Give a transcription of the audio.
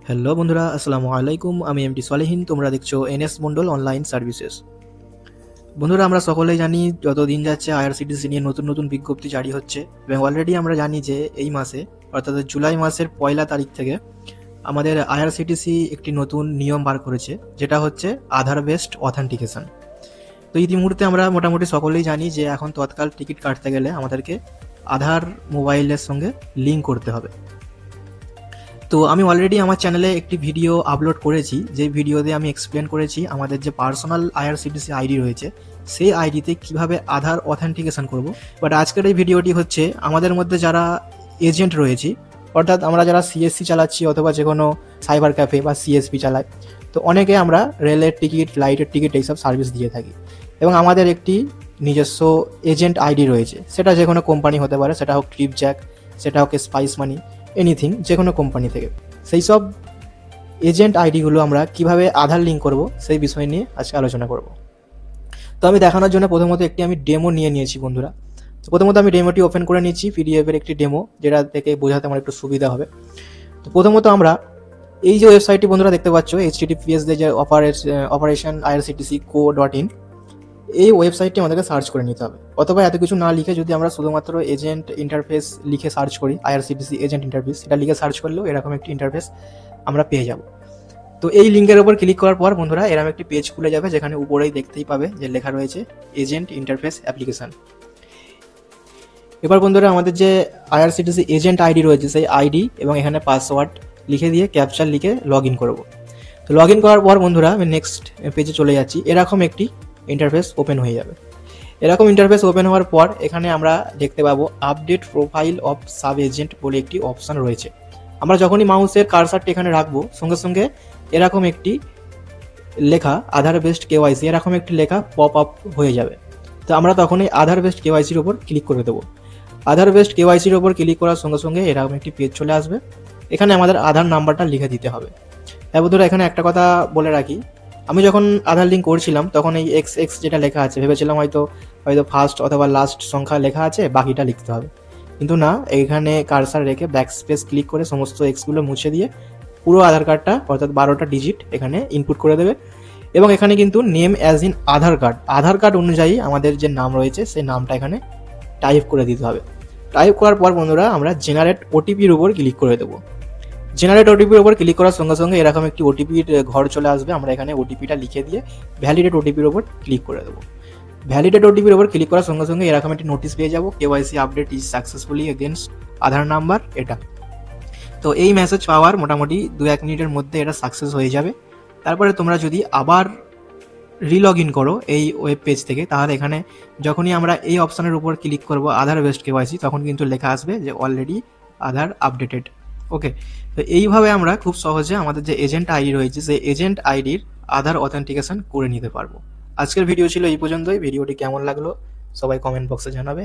Hello বন্ধুরা, আসসালামু আলাইকুম। আমি এমডি সলেহীন, তোমরা দেখছো এনএস মন্ডল অনলাইন সার্ভিসেস। বন্ধুরা, আমরা সকলেই জানি যত দিন যাচ্ছে আইআরসিটিসি নিয়ে নতুন নতুন বিজ্ঞপ্তি জারি হচ্ছে এবং অলরেডি আমরা জানি যে এই মাসে অর্থাৎ জুলাই মাসের 1 তারিখ থেকে আমাদের আইআরসিটিসি একটি নতুন নিয়ম বার করেছে, যেটা হচ্ছে আধার বেসড অথেন্টিকেশন। তো ইতিমুহূর্তে আমরা মোটামুটি সকলেই জানি যে এখন তৎকাল টিকিট কাটতে গেলে আমাদেরকে আধার মোবাইলের সঙ্গে লিঙ্ক করতে হবে। তো আমি অলরেডি আমার চ্যানেলে একটি ভিডিও আপলোড করেছি, যে ভিডিওতে আমি এক্সপ্লেন করেছি আমাদের যে পার্সোনাল আইআরসিটিসি আইডি রয়েছে সেই আইডিতে কিভাবে আধার অথেন্টিকেশন করব। বাট আজকের এই ভিডিওটি হচ্ছে আমাদের মধ্যে যারা এজেন্ট রয়েছি, অর্থাৎ আমরা যারা সিএসসি চালাচ্ছি অথবা যে কোনো সাইবার ক্যাফে বা সিএসপি চালাই, তো অনেকে আমরা রেলের টিকিট, ফ্লাইটের টিকিট এইসব সার্ভিস দিয়ে থাকি এবং আমাদের একটি নিজস্ব এজেন্ট আইডি রয়েছে। সেটা যে কোনো কোম্পানি হতে পারে, সেটা হোক ট্রিপজ্যাক, সেটা হোক স্পাইস মানি, এনিথিং, যে কোনো কোম্পানি থেকে। সেই সব এজেন্ট আইডিগুলো আমরা কিভাবে আধার লিঙ্ক করব সেই বিষয় নিয়ে আজকে আলোচনা করব। তো আমি দেখানোর জন্য প্রথমত আমি ডেমো নিয়েছি বন্ধুরা। তো প্রথমত আমি ডেমোটি ওপেন করে নিচ্ছি, পিডিএফ এর একটি ডেমো, যেটা থেকে বোঝাতে আমার একটু সুবিধা হবে। তো প্রথমত আমরা এই যে ওয়েবসাইটটি বন্ধুরা দেখতে পাচ্ছ, https যে অপারেশন irctc.co.in, এই ওয়েবসাইটটি আমাদেরকে সার্চ করে নিতে হবে। অথবা এত কিছু না লিখে যদি আমরা শুধুমাত্র এজেন্ট ইন্টারফেস লিখে সার্চ করি, আইআরসিটিসি এজেন্ট ইন্টারফেস, সেটা লিখে সার্চ করলেও এরকম একটি ইন্টারফেস আমরা পেয়ে যাব। তো এই লিঙ্কের উপর ক্লিক করার পর বন্ধুরা এরকম একটি পেজ খুলে যাবে, যেখানে উপরেই দেখতেই পাবে যে লেখা রয়েছে এজেন্ট ইন্টারফেস অ্যাপ্লিকেশন। এবার বন্ধুরা আমাদের যে আইআরসিটিসি এজেন্ট আইডি রয়েছে সেই আইডি এবং এখানে পাসওয়ার্ড লিখে দিয়ে ক্যাপচার লিখে লগ ইন করবো। তো লগ ইন করার পর বন্ধুরা আমি নেক্সট পেজে চলে যাচ্ছি। এরকম একটি ইন্টারফেস ওপেন হয়ে যাবে। এরকম ইন্টারফেস ওপেন হওয়ার পর এখানে আমরা দেখতে পাবো update profile of sub agent বলে একটি অপশন রয়েছে। আমরা যখনই মাউসের কার্সারটি এখানে রাখবো, সঙ্গে সঙ্গে এরকম একটি লেখা আধার বেসড কেওয়াইসি, এরকম একটি লেখা পপ আপ হয়ে যাবে। তো আমরা তখনই আধার বেসড কেওয়াইসির উপর ক্লিক করে দেবো। আধার বেসড কেওয়াইসির উপর ক্লিক করার সঙ্গে সঙ্গে এরকম একটি পেজ চলে আসবে। এখানে আমাদের আধার নাম্বারটা লিখে দিতে হবে। হ্যাঁ বন্ধুরা, এখানে একটা কথা বলে রাখি, আমি যখন আধার লিঙ্ক করছিলাম তখন এই XX যেটা লেখা আছে ভেবেছিলাম হয়তো ফার্স্ট অথবা লাস্ট সংখ্যা লেখা আছে, বাকিটা লিখতে হবে। কিন্তু না, এখানে কার্সার রেখে ব্যাক স্পেস ক্লিক করে সমস্ত এক্সগুলো মুছে দিয়ে পুরো আধার কার্ডটা অর্থাৎ 12টা ডিজিট এখানে ইনপুট করে দেবে। এবং এখানে কিন্তু name as in Aadhaar card অনুযায়ী আমাদের যে নাম রয়েছে সেই নামটা এখানে টাইপ করে দিতে হবে। টাইপ করার পর বন্ধুরা আমরা জেনারেট ওটিপির উপর ক্লিক করে দেবো। জেনারেট ওটিপির উপর ক্লিক করার সঙ্গে সঙ্গে এরকম একটি ওটিপির ঘর চলে আসবে। আমরা এখানে ওটিপিটা লিখে দিয়ে ভ্যালিডেট ওটিপির উপর ক্লিক করে দেবো। ভ্যালিডেট ওটিপির উপর ক্লিক করার সঙ্গে সঙ্গে এরকম একটি নোটিশ পেয়ে যাবো, KYC update is successfully against Aadhaar number, এটা। তো এই মেসেজ পাওয়ার মোটামুটি 2-1 মিনিটের মধ্যে এটা সাকসেস হয়ে যাবে। তারপরে তোমরা যদি আবার রিলগ ইন করো এই ওয়েব পেজ থেকে, তাহলে এখানে যখনই আমরা এই অপশনের উপর ক্লিক করবো আধার বেসড কেওয়াইসি, তখন কিন্তু লেখা আসবে যে অলরেডি আধার আপডেটেড। ওকে, তো এইভাবে আমরা খুব সহজে আমাদের যে এজেন্ট আইডি রয়েছে সেই এজেন্ট আইডির আধার অথেন্টিকেশন করে নিতে পারবো। আজকের ভিডিও ছিল এই পর্যন্তই। ভিডিওটি কেমন লাগলো সবাই কমেন্ট বক্সে জানাবে।